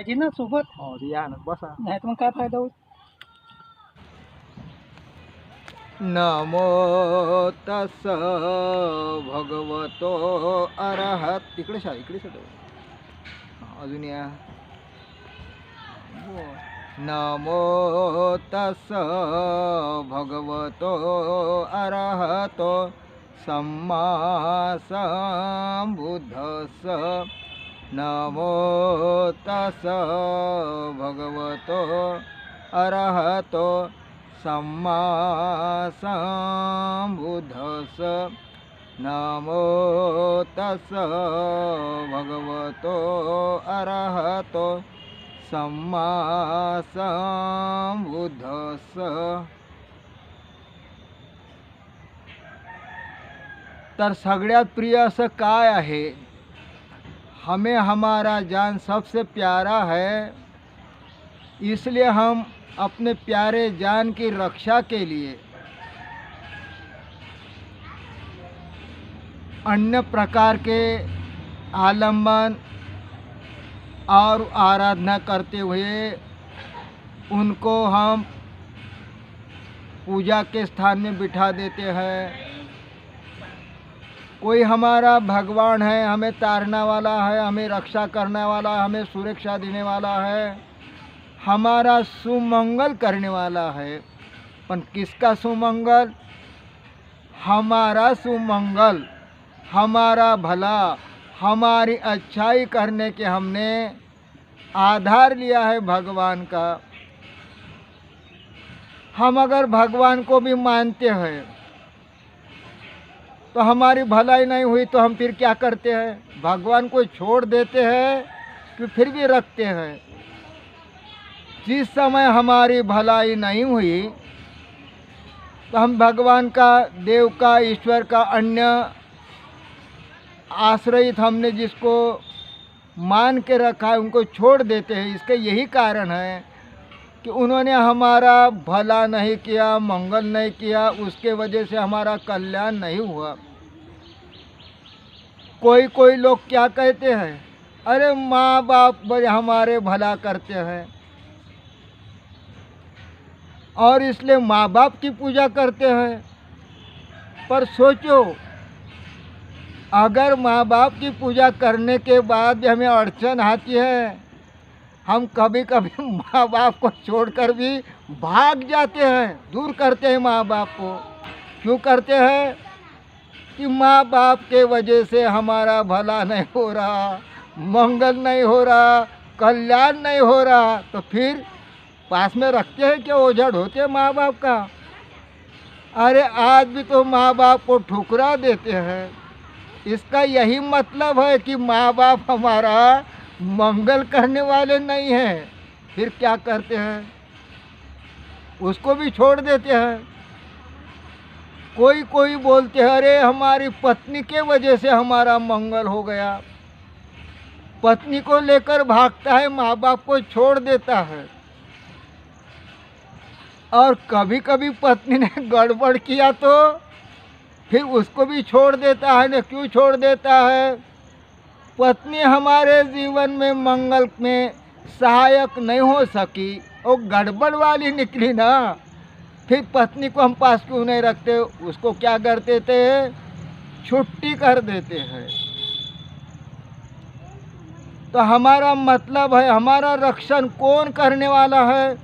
पाहिजे ना सोबत. या ना बसा. नाही तर मग काय फायदा होईल. नमो तस भगवतो अरहत. इकडे शा इकडे अजून या. नमो तस भगवतो अरहतो सम्मा संबुद्धस्स. नमो तस भगवतो अरहतो सम्मा संबुद्धस्स. नमो तस भगवतो अरहतो सम्मा संबुद्धस्स. तर सगळ्यात प्रिय असं काय आहे. हमें हमारा जान सबसे प्यारा है, इसलिए हम अपने प्यारे जान की रक्षा के लिए अन्य प्रकार के आलम्बन और आराधना करते हुए उनको हम पूजा के स्थान में बिठा देते हैं. कोई हमारा भगवान है, हमें तारने वाला है, हमें रक्षा करने वाला है, हमें सुरक्षा देने वाला है, हमारा सुमंगल करने वाला है. पर किसका सुमंगल? हमारा सुमंगल, हमारा भला, हमारी अच्छाई करने के हमने आधार लिया है भगवान का. हम अगर भगवान को भी मानते हैं तो हमारी भलाई नहीं हुई तो हम फिर क्या करते हैं? भगवान को छोड़ देते हैं कि फिर भी रखते हैं. जिस समय हमारी भलाई नहीं हुई तो हम भगवान का, देव का, ईश्वर का अन्य आश्रयित हमने जिसको मान के रखा है उनको छोड़ देते हैं. इसके यही कारण है कि उन्होंने हमारा भला नहीं किया, मंगल नहीं किया, उसके वजह से हमारा कल्याण नहीं हुआ. कोई लोग क्या कहते हैं, अरे माँ बाप बड़े हमारे भला करते हैं और इसलिए माँ बाप की पूजा करते हैं. पर सोचो, अगर माँ बाप की पूजा करने के बाद भी हमें अड़चन आती है, हम कभी कभी माँ बाप को छोड़कर भी भाग जाते हैं, दूर करते हैं माँ बाप को. क्यों करते हैं? कि माँ बाप के वजह से हमारा भला नहीं हो रहा, मंगल नहीं हो रहा, कल्याण नहीं हो रहा. तो फिर पास में रखते हैं क्या? ओझड़ होते हैं माँ बाप का. अरे आज भी तो माँ बाप को ठुकरा देते हैं. इसका यही मतलब है कि माँ बाप हमारा मंगल करने वाले नहीं हैं. फिर क्या करते हैं? उसको भी छोड़ देते हैं. कोई बोलते हैं अरे हमारी पत्नी के वजह से हमारा मंगल हो गया. पत्नी को लेकर भागता है, माँ बाप को छोड़ देता है. और कभी कभी पत्नी ने गड़बड़ किया तो फिर उसको भी छोड़ देता है. न क्यों छोड़ देता है? पत्नी हमारे जीवन में मंगल में सहायक नहीं हो सकी, वो गड़बड़ वाली निकली ना. फिर पत्नी को हम पास क्यों नहीं रखते? उसको क्या कर देते हैं? छुट्टी कर देते हैं. तो हमारा मतलब है, हमारा रक्षण कौन करने वाला है?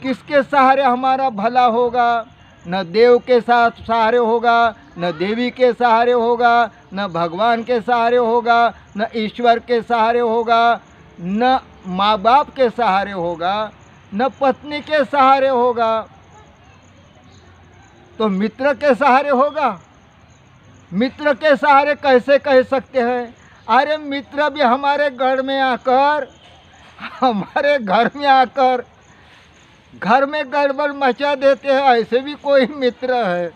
किसके सहारे हमारा भला होगा? न देव के साथ सहारे होगा, न देवी के सहारे होगा, न भगवान के सहारे होगा, न ईश्वर के सहारे होगा, न माँ बाप के सहारे होगा, न पत्नी के सहारे होगा. तो मित्र के सहारे होगा. मित्र के सहारे कैसे कह सकते हैं? अरे मित्र भी हमारे घर में आकर घर में गड़बड़ मचा देते हैं, ऐसे भी कोई मित्र है.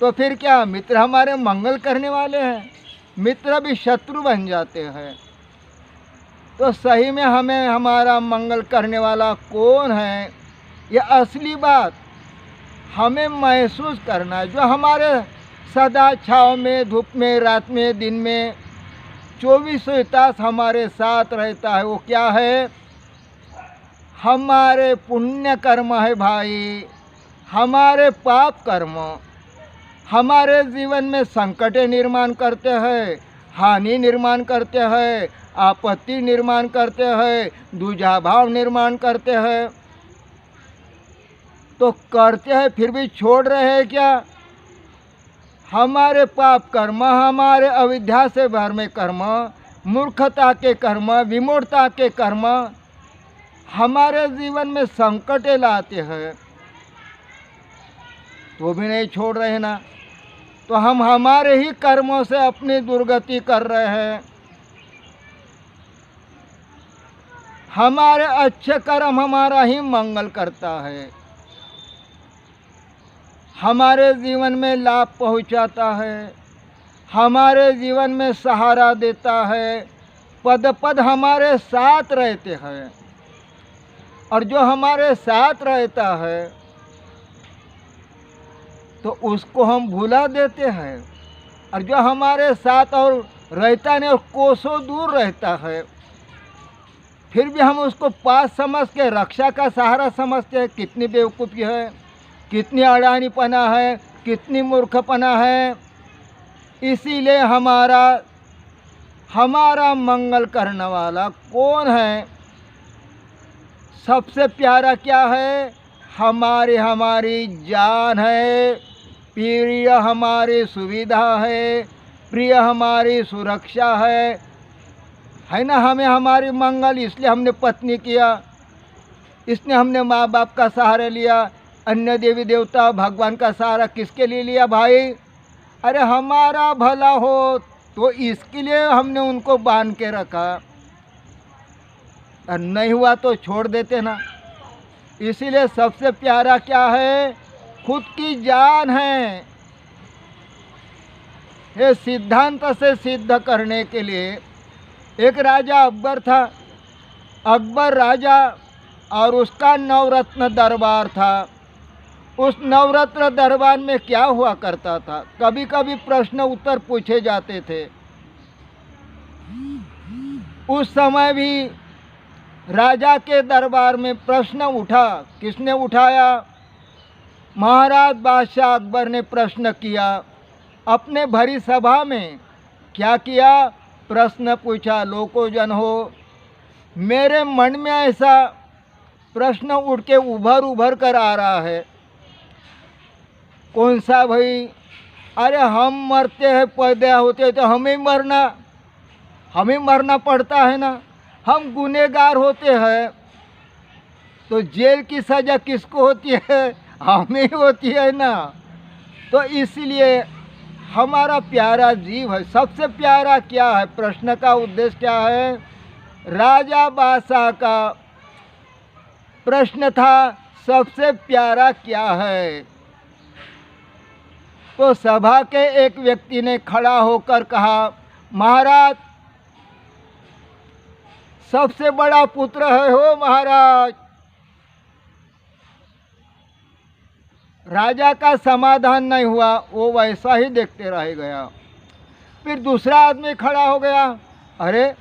तो फिर क्या मित्र हमारे मंगल करने वाले हैं? मित्र भी शत्रु बन जाते हैं. तो सही में हमें हमारा मंगल करने वाला कौन है, ये असली बात हमें महसूस करना है. जो हमारे सदा छाँव में, धूप में, रात में, दिन में 24 तास हमारे साथ रहता है। वो क्या है? हमारे पुण्य कर्म है भाई, हमारे पाप कर्म हमारे जीवन में संकटें निर्माण करते हैं, हानि निर्माण करते हैं, आपत्ति निर्माण करते हैं, दुजाभाव निर्माण करते हैं। तो करते हैं फिर भी छोड़ रहे हैं क्या? हमारे पाप कर्म, हमारे अविद्या से भ्रमे कर्म, मूर्खता के कर्म, विमूढ़ता के कर्म हमारे जीवन में संकटें लाते हैं, तो भी नहीं छोड़ रहे ना। तो हम हमारे ही कर्मों से अपनी दुर्गति कर रहे हैं। हमारे अच्छे कर्म हमारा ही मंगल करता है, हमारे जीवन में लाभ पहुंचाता है, हमारे जीवन में सहारा देता है, पद पद हमारे साथ रहते हैं। और जो हमारे साथ रहता है तो उसको हम भुला देते हैं, और जो हमारे साथ और रहता नहीं और कोसों दूर रहता है, फिर भी हम उसको पास समझ के रक्षा का सहारा समझते हैं। कितनी बेवकूफ़ी है, कितनी अड़ानीपना है, कितनी मूर्खपना है। इसीलिए हमारा मंगल करने वाला कौन है? सबसे प्यारा क्या है? हमारी जान है, प्रिय हमारी सुविधा है, प्रिय हमारी सुरक्षा है ना। हमें हमारी मंगल, इसलिए हमने पत्नी किया, इसलिए हमने माँ बाप का सहारा लिया। अन्य देवी देवता भगवान का सहारा किसके लिए लिया भाई? अरे हमारा भला हो, तो इसके लिए हमने उनको बांध के रखा, और नहीं हुआ तो छोड़ देते ना। इसीलिए सबसे प्यारा क्या है? खुद की जान है। ये सिद्धांत से सिद्ध करने के लिए एक राजा अकबर था। अकबर राजा और उसका नवरत्न दरबार था। उस नवरत्न दरबार में क्या हुआ करता था? कभी कभी प्रश्न उत्तर पूछे जाते थे। उस समय भी राजा के दरबार में प्रश्न उठा। किसने उठाया? महाराज बादशाह अकबर ने प्रश्न किया। अपने भरी सभा में क्या किया? प्रश्न पूछा। लोको जन हो, मेरे मन में ऐसा प्रश्न उठ के उभर कर आ रहा है। कौन सा भाई? अरे हम मरते हैं, पैदा होते तो हमें मरना पड़ता है ना। हम गुनहगार होते हैं तो जेल की सज़ा किसको होती है? हमें होती है ना। तो इसलिए हमारा प्यारा जीव है। सबसे प्यारा क्या है? प्रश्न का उद्देश्य क्या है? राजा बादशाह का प्रश्न था, सबसे प्यारा क्या है? तो सभा के एक व्यक्ति ने खड़ा होकर कहा, महाराज सबसे बड़ा पुत्र है हो महाराज। राजा का समाधान नहीं हुआ, वो वैसा ही देखते रह गया। फिर दूसरा आदमी खड़ा हो गया, अरे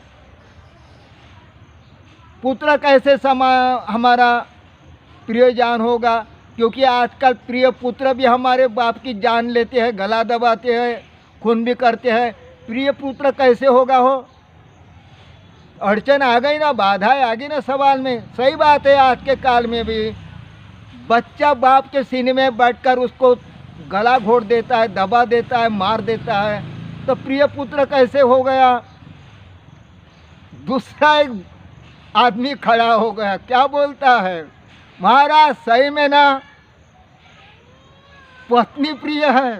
पुत्र कैसे हमारा प्रिय जान होगा? क्योंकि आजकल प्रिय पुत्र भी हमारे बाप की जान लेते हैं, गला दबाते हैं, खून भी करते हैं। प्रिय पुत्र कैसे होगा हो? अड़चन आ गई ना, बाधाएं आ गई ना सवाल में। सही बात है, आज के काल में भी बच्चा बाप के सीने में बैठकर उसको गला घोट देता है, दबा देता है, मार देता है, तो प्रिय पुत्र कैसे हो गया? दूसरा एक आदमी खड़ा हो गया, क्या बोलता है, महाराज सही में ना पत्नी प्रिय है,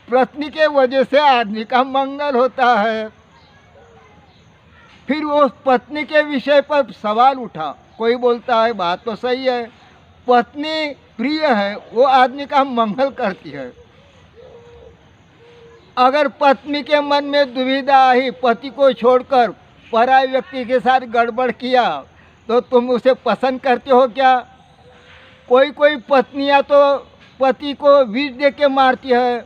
पत्नी के वजह से आदमी का मंगल होता है। फिर उस पत्नी के विषय पर सवाल उठा। कोई बोलता है बात तो सही है, पत्नी प्रिय है, वो आदमी का मंगल करती है। अगर पत्नी के मन में दुविधा आई, पति को छोड़कर पराये व्यक्ति के साथ गड़बड़ किया, तो तुम उसे पसंद करते हो क्या? कोई पत्नियां तो पति को विष दे के मारती है,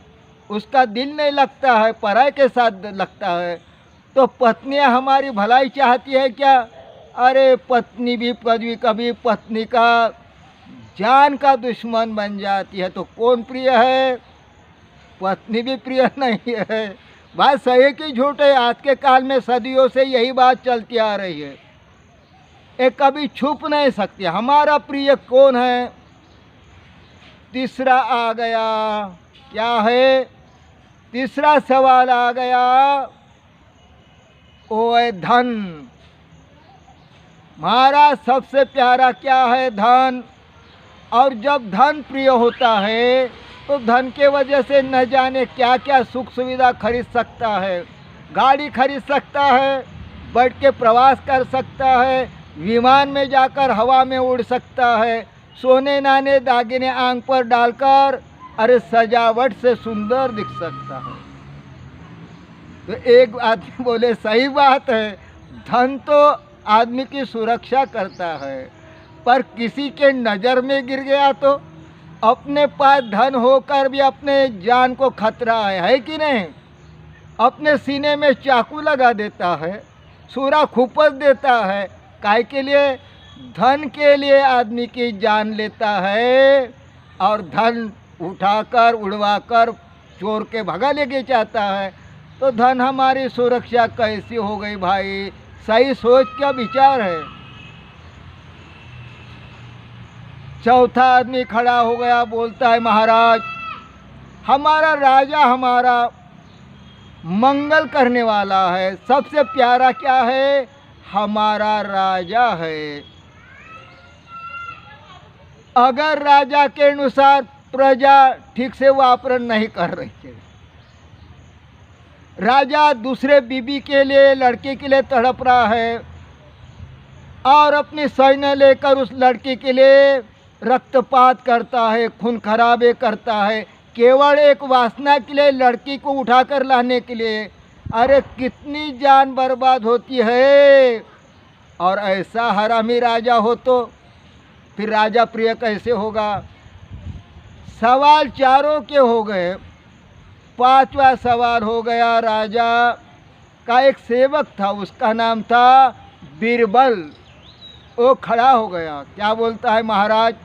उसका दिल नहीं लगता है, पराये के साथ लगता है। तो पत्नियां हमारी भलाई चाहती है क्या? अरे पत्नी भी कभी कभी पत्नी का जान का दुश्मन बन जाती है, तो कौन प्रिय है? पत्नी भी प्रिय नहीं है। बात सही है कि झूठ है? आज के काल में सदियों से यही बात चलती आ रही है, ये कभी छुप नहीं सकती। हमारा प्रिय कौन है? तीसरा आ गया, क्या है? तीसरा सवाल आ गया, वो है धन। महाराज सबसे प्यारा क्या है? धन। और जब धन प्रिय होता है तो धन के वजह से न जाने क्या क्या सुख सुविधा खरीद सकता है। गाड़ी खरीद सकता है, बैठ के प्रवास कर सकता है, विमान में जाकर हवा में उड़ सकता है, सोने नाने दागिने आंख पर डालकर अरे सजावट से सुंदर दिख सकता है। तो एक आदमी बोले सही बात है, धन तो आदमी की सुरक्षा करता है, पर किसी के नज़र में गिर गया तो अपने पास धन होकर भी अपने जान को खतरा है कि नहीं? अपने सीने में चाकू लगा देता है, सूरा खुपस देता है। काहे के लिए? धन के लिए आदमी की जान लेता है और धन उठाकर उड़वाकर चोर के भगा लेके जाता है। तो धन हमारी सुरक्षा कैसी हो गई भाई? सही सोच क्या विचार है। चौथा आदमी खड़ा हो गया, बोलता है महाराज हमारा राजा हमारा मंगल करने वाला है, सबसे प्यारा क्या है? हमारा राजा है। अगर राजा के अनुसार प्रजा ठीक से वापरण नहीं कर रही है, राजा दूसरे बीबी के लिए लड़की के लिए तड़प रहा है और अपनी सैन्य लेकर उस लड़की के लिए रक्तपात करता है, खून खराबे करता है, केवल एक वासना के लिए, लड़की को उठाकर लाने के लिए। अरे कितनी जान बर्बाद होती है। और ऐसा हरामी राजा हो तो फिर राजा प्रिय कैसे होगा? सवाल चारों के हो गए। पांचवा सवाल हो गया, राजा का एक सेवक था, उसका नाम था बीरबल। वो खड़ा हो गया, क्या बोलता है महाराज?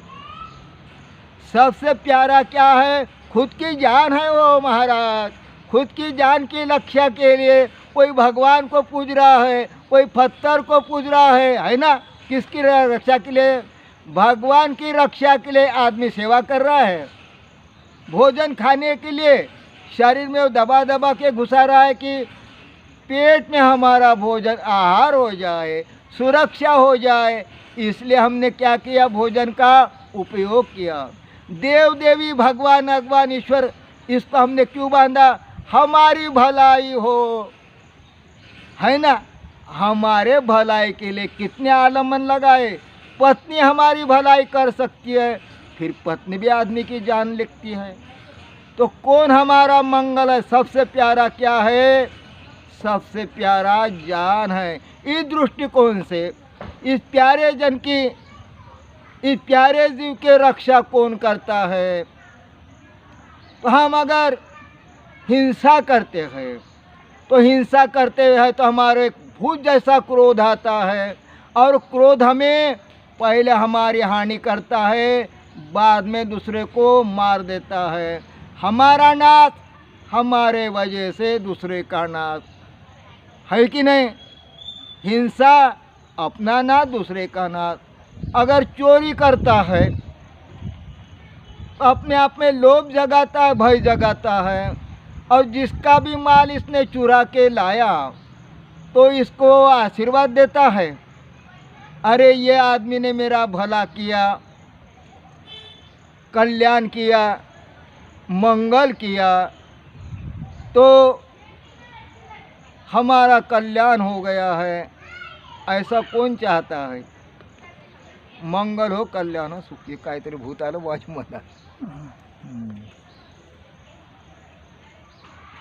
सबसे प्यारा क्या है? खुद की जान है वो महाराज। खुद की जान की रक्षा के लिए कोई भगवान को पूज रहा है, कोई पत्थर को पूज रहा है ना? किसकी रक्षा के लिए? भगवान की रक्षा के लिए आदमी सेवा कर रहा है। भोजन खाने के लिए शरीर में दबा दबा के घुसा रहा है कि पेट में हमारा भोजन आहार हो जाए, सुरक्षा हो जाए। इसलिए हमने क्या किया? भोजन का उपयोग किया। देव देवी भगवान भगवान ईश्वर, इसको हमने क्यों बांधा? हमारी भलाई हो, है ना? हमारे भलाई के लिए कितने आलमन लगाए। पत्नी हमारी भलाई कर सकती है, फिर पत्नी भी आदमी की जान लिखती है। तो कौन हमारा मंगल है? सबसे प्यारा क्या है? सबसे प्यारा जान है। इस दृष्टिकोण से इस प्यारे जन की, इस प्यारे जीव के रक्षा कौन करता है? तो हम अगर हिंसा करते हैं तो हिंसा करते हैं तो हमारे भूत जैसा क्रोध आता है, और क्रोध हमें पहले हमारी हानि करता है, बाद में दूसरे को मार देता है। हमारा नाश, हमारे वजह से दूसरे का नाश, है कि नहीं? हिंसा अपना नाश, दूसरे का नाश। अगर चोरी करता है तो अपने आप में लोभ जगाता है, भय जगाता है, और जिसका भी माल इसने चुरा के लाया तो इसको आशीर्वाद देता है, अरे ये आदमी ने मेरा भला किया, कल्याण किया, मंगल किया, तो हमारा कल्याण हो गया है। ऐसा कौन चाहता है? मंगल हो, कल्याण हो, सुखी काहीतरी भूत आलं वाच मला.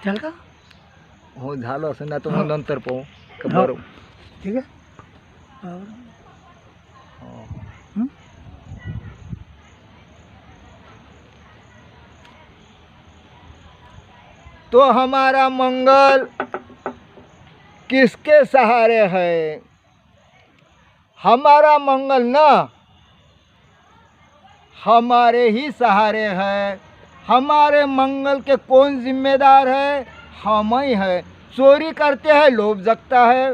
चल का? हो झालं असं ना, तर मग नंतर पाहू का? हो. बरं. ठीक है. तो हमारा मंगल किसके सहारे है? हमारा मंगल ना हमारे ही सहारे है। हमारे मंगल के कौन जिम्मेदार है? हम ही है। चोरी करते हैं, लोभ जगता है।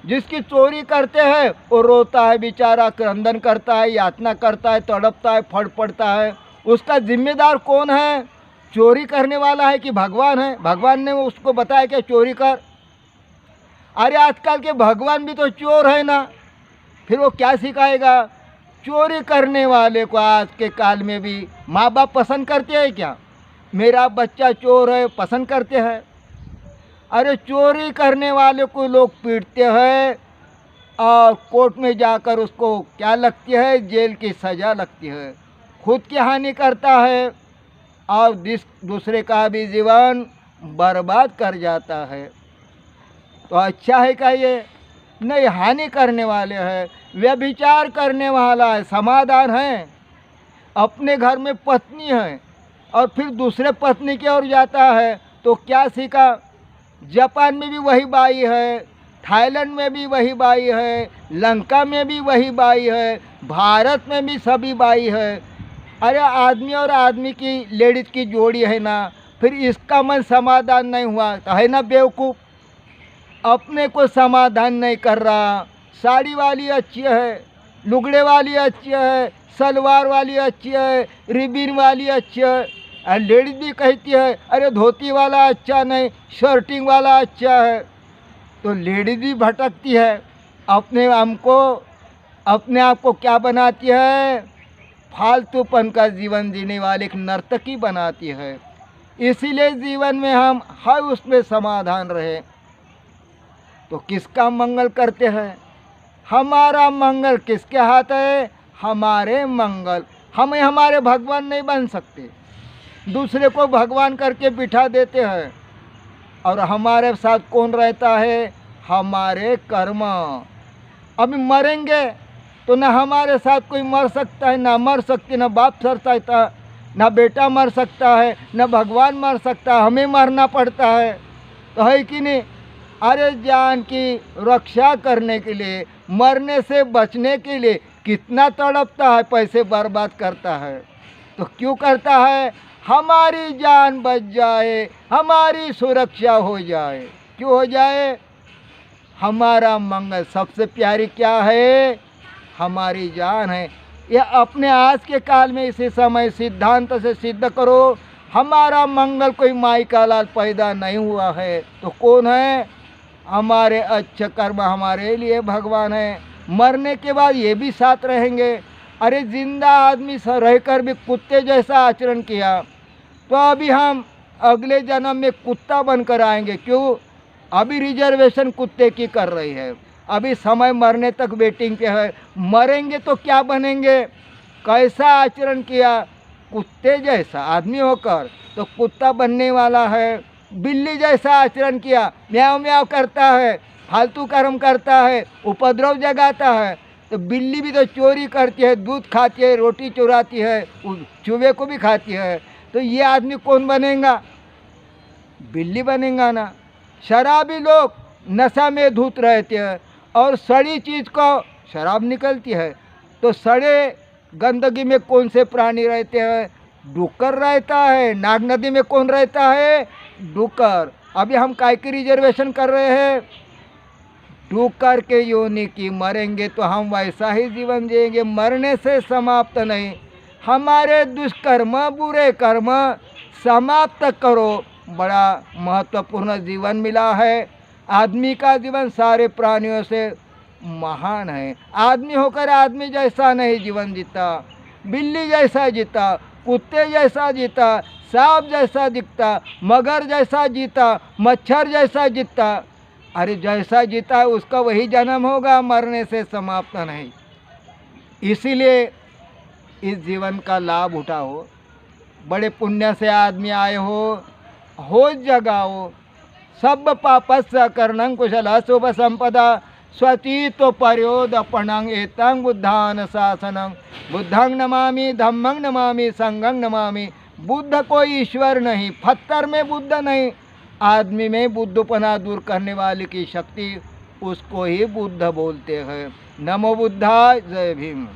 जिसकी चोरी करते हैं वो रोता है बेचारा, क्रंदन करता है, यातना करता है, तड़पता है, फड़फड़ता है। उसका जिम्मेदार कौन है? चोरी करने वाला है कि भगवान है? भगवान ने उसको बताया कि चोरी कर। अरे आजकल के भगवान भी तो चोर है ना, फिर वो क्या सिखाएगा? चोरी करने वाले को आज के काल में भी माँ बाप पसंद करते हैं क्या? मेरा बच्चा चोर है, पसंद करते हैं? अरे चोरी करने वाले को लोग पीटते हैं और कोर्ट में जाकर उसको क्या लगती है? जेल की सज़ा लगती है। खुद की हानि करता है और दूसरे का भी जीवन बर्बाद कर जाता है। तो अच्छा है क्या ये? नहीं, हानि करने वाले हैं। व्यभिचार करने वाला है, समाधान है। अपने घर में पत्नी है और फिर दूसरे पत्नी की ओर जाता है तो क्या सीखा? जापान में भी वही बाई है, थाईलैंड में भी वही बाई है, लंका में भी वही बाई है, भारत में भी सभी बाई है। अरे आदमी और आदमी की, लेडीज की जोड़ी है ना, फिर इसका मन समाधान नहीं हुआ तो है ना बेवकूफ़। अपने को समाधान नहीं कर रहा। साड़ी वाली अच्छी है, लुगड़े वाली अच्छी है, सलवार वाली अच्छी है, रिबिन वाली अच्छी है। और लेडीज भी कहती है अरे धोती वाला अच्छा नहीं, शर्टिंग वाला अच्छा है। तो लेडीज भी भटकती है, अपने आप को क्या बनाती है? फालतूपन का जीवन जीने वाले एक नर्तकी बनाती है। इसीलिए जीवन में हम हर उसमें समाधान रहे। तो किसका मंगल करते हैं? हमारा मंगल किसके हाथ है? हमारे मंगल। हम हमारे भगवान नहीं बन सकते, दूसरे को भगवान करके बिठा देते हैं। और हमारे साथ कौन रहता है? हमारे कर्म। अभी मरेंगे तो ना हमारे साथ कोई मर सकता है, ना मर सकती, ना बाप सर सकता, ना बेटा मर सकता है, ना भगवान मर सकता है, हमें मरना पड़ता है। तो है कि नहीं? अरे जान की रक्षा करने के लिए, मरने से बचने के लिए कितना तड़पता है, पैसे बर्बाद करता है। तो क्यों करता है? हमारी जान बच जाए, हमारी सुरक्षा हो जाए। क्यों हो जाए? हमारा मंगल। सबसे प्यारी क्या है? हमारी जान है। यह अपने आज के काल में इसी समय सिद्धांत से सिद्ध करो। हमारा मंगल कोई माई का लाल पैदा नहीं हुआ है तो कौन है? हमारे अच्छे कर्म हमारे लिए भगवान है। मरने के बाद ये भी साथ रहेंगे। अरे जिंदा आदमी रहकर भी कुत्ते जैसा आचरण किया तो अभी हम अगले जन्म में कुत्ता बनकर आएंगे। क्यों? अभी रिजर्वेशन कुत्ते की कर रही है, अभी समय मरने तक वेटिंग पे है। मरेंगे तो क्या बनेंगे? कैसा आचरण किया? कुत्ते जैसा आदमी होकर तो कुत्ता बनने वाला है। बिल्ली जैसा आचरण किया, म्याऊं म्याऊं करता है, फालतू कर्म करता है, उपद्रव जगाता है। तो बिल्ली भी तो चोरी करती है, दूध खाती है, रोटी चुराती है, चूहे को भी खाती है। तो ये आदमी कौन बनेगा? बिल्ली बनेगा ना। शराबी लोग नशा में धुत रहते हैं और सड़ी चीज़ को शराब निकलती है। तो सड़े गंदगी में कौन से प्राणी रहते हैं? डुक्कर रहता है। नाग नदी में कौन रहता है? डुक्कर। अभी हम काय की रिजर्वेशन कर रहे हैं? डुक्कर के योनि की। मरेंगे तो हम वैसा ही जीवन जिएंगे, मरने से समाप्त नहीं। हमारे दुष्कर्म, बुरे कर्म समाप्त करो। बड़ा महत्वपूर्ण जीवन मिला है। आदमी का जीवन सारे प्राणियों से महान है। आदमी होकर आदमी जैसा नहीं जीवन जीता, बिल्ली जैसा जीता, कुत्ते जैसा जीता, सांप जैसा दिखता, मगर जैसा जीता, मच्छर जैसा जीता। अरे जैसा जीता है उसका वही जन्म होगा, मरने से समाप्त नहीं। इसीलिए इस जीवन का लाभ उठाओ। बड़े पुण्य से आदमी आए हो जगाओ। सब पापस्य कर्णं कुशल शुभ संपदा स्वतीतो पर्योदपणं एतं बुद्धान शासनं। बुद्धं नमामि, धम्मं नमामि, संघं नमामि। बुद्ध कोई ईश्वर नहीं, पत्थर में बुद्ध नहीं, आदमी में बुद्धपना दूर करने वाले की शक्ति, उसको ही बुद्ध बोलते हैं। नमो बुद्धाय, जय भीम।